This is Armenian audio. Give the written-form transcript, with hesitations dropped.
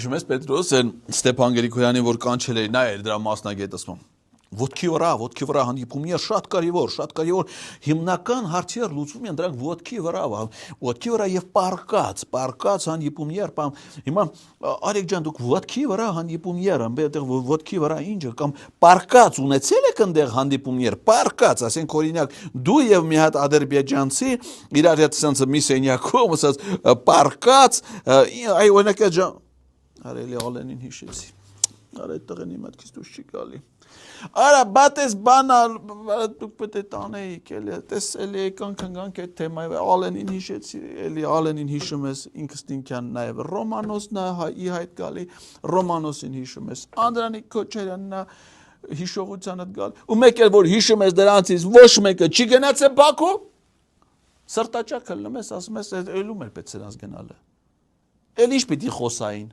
Հիշում ես Պետրոս են Ստեփան Գրիգորյանի որ կանչել էր նա էր դրա մասնագետը ասում ոտքի վրա հանդիպումներ շատ կարևոր հիմնական հարցեր լուծվում են դրանք ոտքի վրա եւ պարկած հանդիպումներ հիմա Արեգ ջան դուք ոտքի վրա հանդիպումներ այնտեղ ոտքի վրա ինչ կամ պարկած ունեցել եք այնտեղ հանդիպումներ պարկած ասենք օրինակ դու եւ մի հատ ադրբեջանցի իրար հետ sense մի սենյակում ասած պարկած այ օրինակ արելի ալենին հիշեցի արա այդ տղեն իմ մտքից դուրս չի գալի Արա բատես բանալ դուք պետք է տանեիք էլի տեսել եկան կանգանք այդ թեմայով Ալենին հիշեցի էլի Ալենին հիշում ես ինքստինքյան նաև Ռոմանոսն ի հայտ գալի Ռոմանոսին հիշում ես Անդրանիկ Քոչարյանն հիշողությանդ գալ ու մեկ էլ որ հիշում ես դրանցից ոչ մեկը չի գնացել Բաքու սրտաճակը լում ես ասում ես ելում էր պետք սրանց գնալը էլ ինչ պիտի խոսային